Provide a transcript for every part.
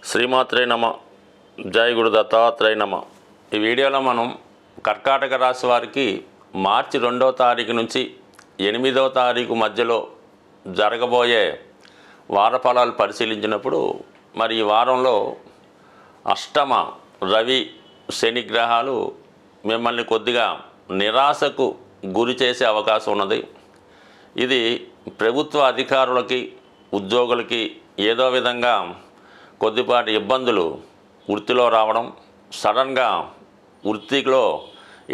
శ్రీమాత్రే నమ. జై గురు దత్తాత్రేయ నమ. ఈ వీడియోలో మనం కర్కాటక రాశి వారికి మార్చి 2వ తారీఖు నుంచి 8వ తారీఖు మధ్యలో జరగబోయే వార ఫలాలు పరిశీలించినప్పుడు మరి ఈ వారంలో అష్టమ రవి శని గ్రహాలు మిమ్మల్ని కొద్దిగా నిరాశకు గురి చేసే అవకాశం ఉన్నది. ఇది ప్రభుత్వ అధికారులకి ఉద్యోగులకి ఏదో విధంగా కొద్దిపాటి ఇబ్బందులు వృత్తిలో రావడం, సడన్గా వృత్తిలో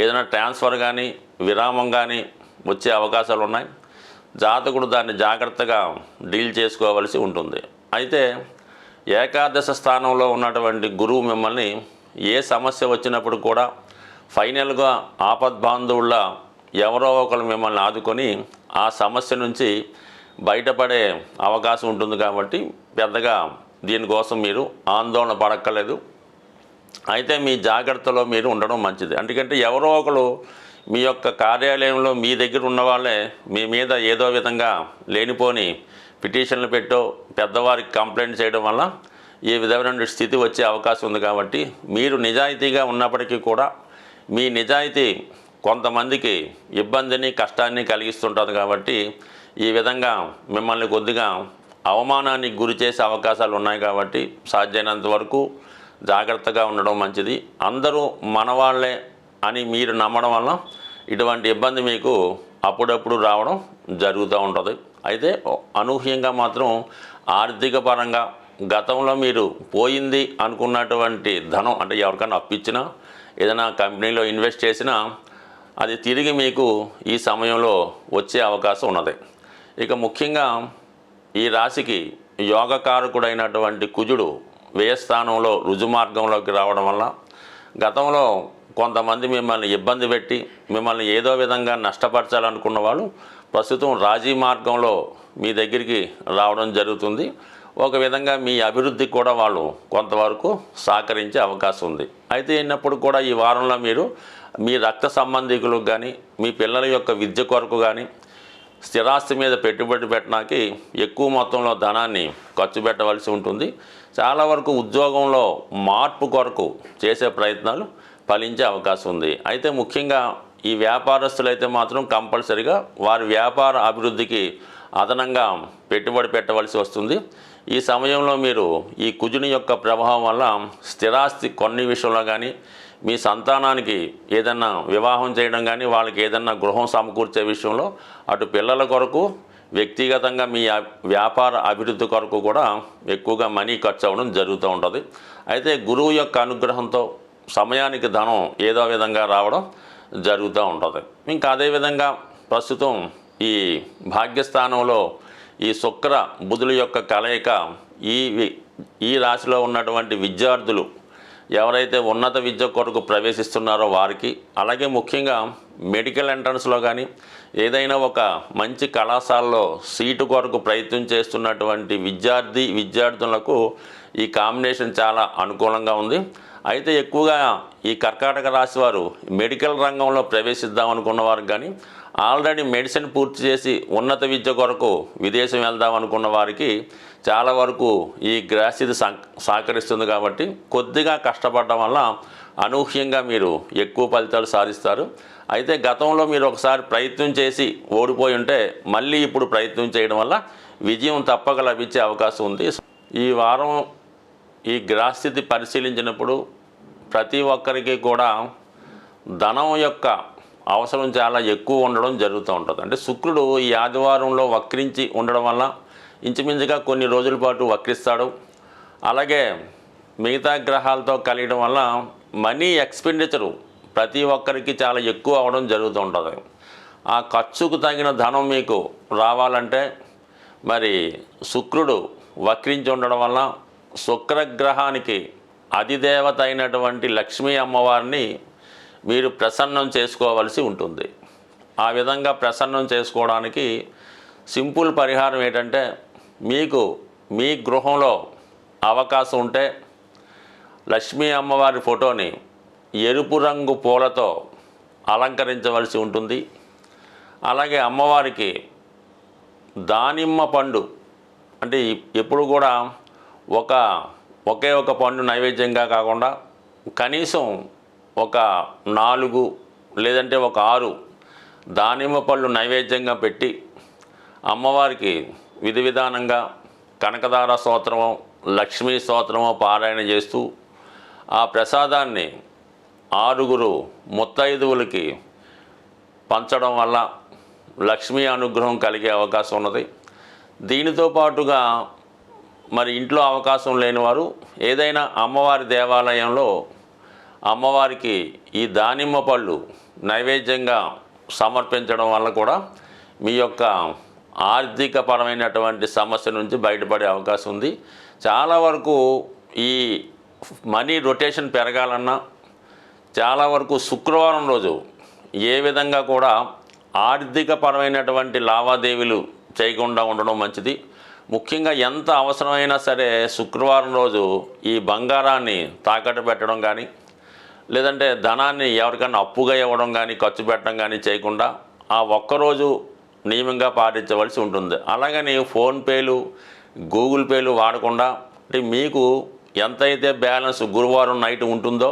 ఏదైనా ట్రాన్స్ఫర్ కానీ విరామం కానీ వచ్చే అవకాశాలు ఉన్నాయి. జాతకుడు దాన్ని జాగ్రత్తగా డీల్ చేసుకోవలసి ఉంటుంది. అయితే ఏకాదశ స్థానంలో ఉన్నటువంటి గురువు మిమ్మల్ని ఏ సమస్య వచ్చినప్పుడు కూడా ఫైనల్గా ఆపద్బాంధవుళ్ళ ఎవరో ఒకరు మిమ్మల్ని ఆదుకొని ఆ సమస్య నుంచి బయటపడే అవకాశం ఉంటుంది. కాబట్టి పెద్దగా దీనికోసం మీరు ఆందోళన పడక్కర్లేదు. అయితే మీ జాగ్రత్తలో మీరు ఉండడం మంచిది. ఎందుకంటే ఎవరో ఒకరు మీ యొక్క కార్యాలయంలో మీ దగ్గర ఉన్న వాళ్ళే మీ మీద ఏదో విధంగా లేనిపోని పిటిషన్లు పెట్టో పెద్దవారికి కంప్లైంట్ చేయడం వల్ల ఈ విధమైన స్థితి వచ్చే అవకాశం ఉంది. కాబట్టి మీరు నిజాయితీగా ఉన్నప్పటికీ కూడా మీ నిజాయితీ కొంతమందికి ఇబ్బందిని కష్టాన్ని కలిగిస్తుంటుంది. కాబట్టి ఈ విధంగా మిమ్మల్ని కొద్దిగా అవమానానికి గురి చేసే అవకాశాలు ఉన్నాయి. కాబట్టి సాధ్యమైనంత వరకు జాగ్రత్తగా ఉండడం మంచిది. అందరూ మనవాళ్లే అని మీరు నమ్మడం వల్ల ఇటువంటి ఇబ్బంది మీకు అప్పుడప్పుడు రావడం జరుగుతూ ఉంటుంది. అయితే అనూహ్యంగా మాత్రం ఆర్థిక పరంగా గతంలో మీరు పోయింది అనుకున్నటువంటి ధనం, అంటే ఎవరికైనా అప్పిచ్చినా ఏదైనా కంపెనీలో ఇన్వెస్ట్ చేసినా అది తిరిగి మీకు ఈ సమయంలో వచ్చే అవకాశం ఉన్నది. ఇక ముఖ్యంగా ఈ రాశికి యోగకారకుడైనటువంటి కుజుడు వ్యయస్థానంలో రుజుమార్గంలోకి రావడం వల్ల గతంలో కొంతమంది మిమ్మల్ని ఇబ్బంది పెట్టి మిమ్మల్ని ఏదో విధంగా నష్టపరచాలనుకున్న వాళ్ళు ప్రస్తుతం రాజీ మార్గంలో మీ దగ్గరికి రావడం జరుగుతుంది. ఒక విధంగా మీ అభివృద్ధికి కూడా వాళ్ళు కొంతవరకు సహకరించే అవకాశం ఉంది. అయితే అయినప్పుడు కూడా ఈ వారంలో మీరు మీ రక్త సంబంధికులకు కానీ మీ పిల్లల యొక్క విద్య కొరకు కానీ స్థిరాస్తి మీద పెట్టుబడి పెట్టడానికి ఎక్కువ మొత్తంలో ధనాన్ని ఖర్చు పెట్టవలసి ఉంటుంది. చాలా వరకు ఉద్యోగంలో మార్పు కొరకు చేసే ప్రయత్నాలు ఫలించే అవకాశం ఉంది. అయితే ముఖ్యంగా ఈ వ్యాపారస్తులైతే మాత్రం కంపల్సరిగా వారి వ్యాపార అభివృద్ధికి అదనంగా పెట్టుబడి పెట్టవలసి వస్తుంది. ఈ సమయంలో మీరు ఈ కుజుని యొక్క ప్రభావం వల్ల స్థిరాస్తి కొన్ని విషయంలో కానీ మీ సంతానానికి ఏదన్నా వివాహం చేయడం కానీ వాళ్ళకి ఏదన్నా గృహం సమకూర్చే విషయంలో అటు పిల్లల కొరకు వ్యక్తిగతంగా మీ వ్యాపార అభివృద్ధి కొరకు కూడా ఎక్కువగా మనీ ఖర్చు అవ్వడం జరుగుతూ ఉంటుంది. అయితే గురువు యొక్క అనుగ్రహంతో సమయానికి ధనం ఏదో విధంగా రావడం జరుగుతూ ఉంటుంది. ఇంకా అదేవిధంగా ప్రస్తుతం ఈ భాగ్యస్థానంలో ఈ శుక్ర బుధుల యొక్క కలయిక ఈ రాశిలో ఉన్నటువంటి విద్యార్థులు ఎవరైతే ఉన్నత విద్య కొరకు ప్రవేశిస్తున్నారో వారికి, అలాగే ముఖ్యంగా మెడికల్ ఎంట్రన్స్లో కానీ ఏదైనా ఒక మంచి కళాశాలలో సీటు కొరకు ప్రయత్నం చేస్తున్నటువంటి విద్యార్థులకు ఈ కాంబినేషన్ చాలా అనుకూలంగా ఉంది. అయితే ఎక్కువగా ఈ కర్కాటక రాశి వారు మెడికల్ రంగంలో ప్రవేశిద్దాం అనుకున్న వారికి కానీ ఆల్రెడీ మెడిసిన్ పూర్తి చేసి ఉన్నత విద్య కొరకు విదేశం వెళ్దాం అనుకున్న వారికి చాలా వరకు ఈ గ్రహస్థితి సహకరిస్తుంది. కాబట్టి కొద్దిగా కష్టపడడం వల్ల అనూహ్యంగా మీరు ఎక్కువ ఫలితాలు సాధిస్తారు. అయితే గతంలో మీరు ఒకసారి ప్రయత్నం చేసి ఓడిపోయి ఉంటే మళ్ళీ ఇప్పుడు ప్రయత్నం చేయడం వల్ల విజయం తప్పక లభించే అవకాశం ఉంది. ఈ వారం ఈ గ్రహస్థితి పరిశీలించినప్పుడు ప్రతి ఒక్కరికి కూడా ధనం యొక్క అవసరం చాలా ఎక్కువ ఉండడం జరుగుతూ ఉంటుంది. అంటే శుక్రుడు ఈ ఆదివారంలో వక్రించి ఉండడం వల్ల ఇంచుమించుగా కొన్ని రోజుల పాటు వక్రిస్తాడు. అలాగే మిగతా గ్రహాలతో కలియడం వల్ల మనీ ఎక్స్పెండిచరు ప్రతి ఒక్కరికి చాలా ఎక్కువ అవడం జరుగుతూ ఉంటుంది. ఆ ఖర్చుకు తగిన ధనం మీకు రావాలంటే మరి శుక్రుడు వక్రించి ఉండడం వల్ల శుక్రగ్రహానికి అధిదేవత అయినటువంటి లక్ష్మీ అమ్మవారిని మీరు ప్రసన్నం చేసుకోవలసి ఉంటుంది. ఆ విధంగా ప్రసన్నం చేసుకోవడానికి సింపుల్ పరిహారం ఏంటంటే మీకు మీ గృహంలో అవకాశం ఉంటే లక్ష్మీ అమ్మవారి ఫోటోని ఎరుపు రంగు పూలతో అలంకరించవలసి ఉంటుంది. అలాగే అమ్మవారికి దానిమ్మ పండు, అంటే ఎప్పుడు కూడా ఒక ఒకే ఒక పండు నైవేద్యంగా కాకుండా కనీసం ఒక 4 లేదంటే ఒక 6 దానిమ్మ పళ్ళు నైవేద్యంగా పెట్టి అమ్మవారికి విధి విధానంగా కనకదార స్తోత్రమో లక్ష్మీ స్తోత్రమో పారాయణ చేస్తూ ఆ ప్రసాదాన్ని 6 ముత్తైదువులకి పంచడం వల్ల లక్ష్మీ అనుగ్రహం కలిగే అవకాశం ఉన్నది. దీనితో పాటుగా మరి ఇంట్లో అవకాశం లేని వారు ఏదైనా అమ్మవారి దేవాలయంలో అమ్మవారికి ఈ దానిమ్మ పళ్ళు నైవేద్యంగా సమర్పించడం వల్ల కూడా మీ యొక్క ఆర్థికపరమైనటువంటి సమస్య నుంచి బయటపడే అవకాశం ఉంది. చాలా వరకు ఈ మనీ రొటేషన్ పెరగాలన్నా చాలా వరకు శుక్రవారం రోజు ఏ విధంగా కూడా ఆర్థికపరమైనటువంటి లావాదేవీలు చేయకుండా ఉండడం మంచిది. ముఖ్యంగా ఎంత అవసరమైనా సరే శుక్రవారం రోజు ఈ బంగారాన్ని తాకట్టు పెట్టడం కానీ లేదంటే ధనాన్ని ఎవరికైనా అప్పుగా ఇవ్వడం కానీ ఖర్చు పెట్టడం కానీ చేయకుండా ఆ ఒక్కరోజు నియమంగా పాటించవలసి ఉంటుంది. అలాగని ఫోన్పేలు గూగుల్ పేలు వాడకుండా అంటే మీకు ఎంతైతే బ్యాలెన్స్ గురువారం నైట్ ఉంటుందో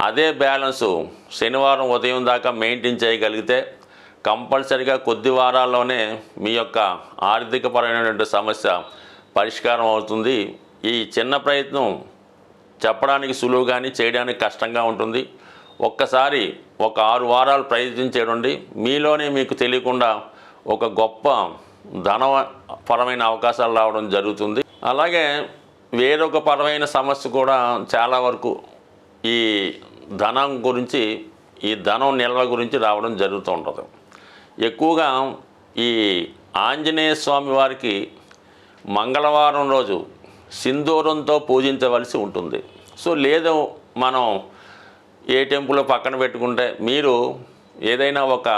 అదే బ్యాలెన్సు శనివారం ఉదయం దాకా మెయింటైన్ చేయగలిగితే కంపల్సరిగా కొద్ది వారాల్లోనే మీ యొక్క ఆర్థికపరమైనటువంటి సమస్య పరిష్కారం అవుతుంది. ఈ చిన్న ప్రయత్నం చెప్పడానికి సులువు కానీ చేయడానికి కష్టంగా ఉంటుంది. ఒక్కసారి ఒక 6 వారాలు ప్రయత్నం చేయండి. మీలోనే మీకు తెలియకుండా ఒక గొప్ప ధనపరమైన అవకాశాలు రావడం జరుగుతుంది. అలాగే వేరొక పరమైన సమస్య కూడా చాలా వరకు ఈ ధనం గురించి ఈ ధనం నిల్వ గురించి రావడం జరుగుతూ ఉంటుంది. ఎక్కువగా ఈ ఆంజనేయ స్వామి వారికి మంగళవారం రోజు సింధూరంతో పూజించవలసి ఉంటుంది. సో లేదు మనం ఏ టెంపుల్ పక్కన పెట్టుకుంటే మీరు ఏదైనా ఒక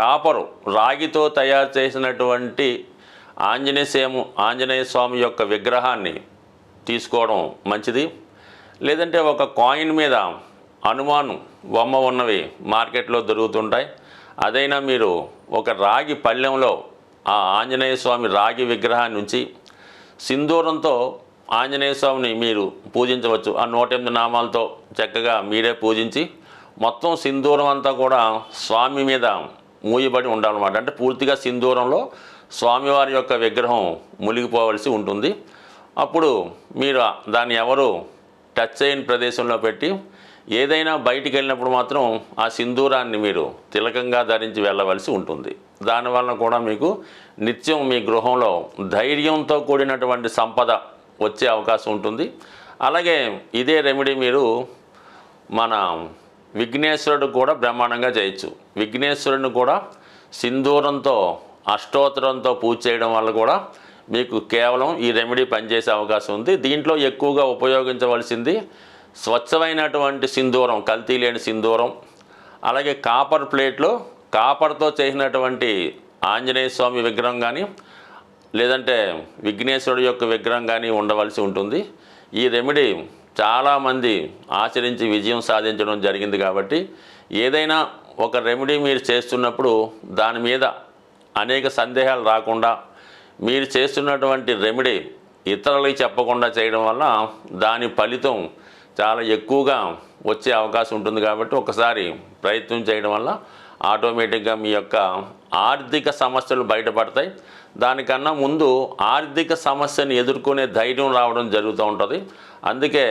కాపరు రాగితో తయారు చేసినటువంటి ఆంజనేయ స్వామి యొక్క విగ్రహాన్ని తీసుకోవడం మంచిది. లేదంటే ఒక కాయిన్ మీద హనుమాన్ బొమ్మ ఉన్నవి మార్కెట్లో దొరుకుతుంటాయి. అదైనా మీరు ఒక రాగి పళ్ళెంలో ఆ ఆంజనేయ స్వామి రాగి విగ్రహాన్ని ఉంచి సింధూరంతో ఆంజనేయ స్వామిని మీరు పూజించవచ్చు. ఆ 108 నామాలతో చక్కగా మీరే పూజించి మొత్తం సింధూరం అంతా కూడా స్వామి మీద మూయబడి ఉండాలన్నమాట. అంటే పూర్తిగా సింధూరంలో స్వామివారి యొక్క విగ్రహం మునిగిపోవలసి ఉంటుంది. అప్పుడు మీరు దాన్ని ఎవరు టచ్ చేయని ప్రదేశంలో పెట్టి ఏదైనా బయటికి వెళ్ళినప్పుడు మాత్రం ఆ సింధూరాన్ని మీరు తిలకంగా ధరించి వెళ్ళవలసి ఉంటుంది. దానివల్ల కూడా మీకు నిత్యం మీ గృహంలో ధైర్యంతో కూడినటువంటి సంపద వచ్చే అవకాశం ఉంటుంది. అలాగే ఇదే రెమెడీ మీరు మన విఘ్నేశ్వరుడు కూడా బ్రహ్మాండంగా చేయొచ్చు. విఘ్నేశ్వరుడిని కూడా సింధూరంతో అష్టోత్తరంతో పూజ చేయడం వల్ల కూడా మీకు కేవలం ఈ రెమెడీ పనిచేసే అవకాశం ఉంది. దీంట్లో ఎక్కువగా ఉపయోగించవలసింది స్వచ్ఛమైనటువంటి సింధూరం, కల్తీ లేని సింధూరం. అలాగే కాపర్ ప్లేట్లో కాపర్తో చేసినటువంటి ఆంజనేయ స్వామి విగ్రహం కానీ లేదంటే విఘ్నేశ్వరుడు యొక్క విగ్రహం కానీ ఉండవలసి ఉంటుంది. ఈ రెమెడీ చాలామంది ఆచరించి విజయం సాధించడం జరిగింది. కాబట్టి ఏదైనా ఒక రెమెడీ మీరు చేస్తున్నప్పుడు దాని మీద అనేక సందేహాలు రాకుండా మీరు చేస్తున్నటువంటి రెమెడీ ఇతరులకి చెప్పకుండా చేయడం వల్ల దాని ఫలితం చాలా ఎక్కువగా వచ్చే అవకాశం ఉంటుంది. కాబట్టి ఒకసారి ప్రయత్నం చేయడం వల్ల ఆటోమేటిక్గా మీ యొక్క ఆర్థిక సమస్యలు బయటపడతాయి. దానికన్నా ముందు ఆర్థిక సమస్యను ఎదుర్కొనే ధైర్యం రావడం జరుగుతూ ఉంటుంది. అందుకే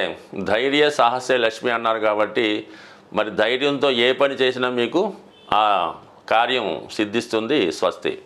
ధైర్య సాహసే లక్ష్మి అన్నారు. కాబట్టి మరి ధైర్యంతో ఏ పని చేసినా మీకు ఆ కార్యం సిద్ధిస్తుంది. స్వస్తి.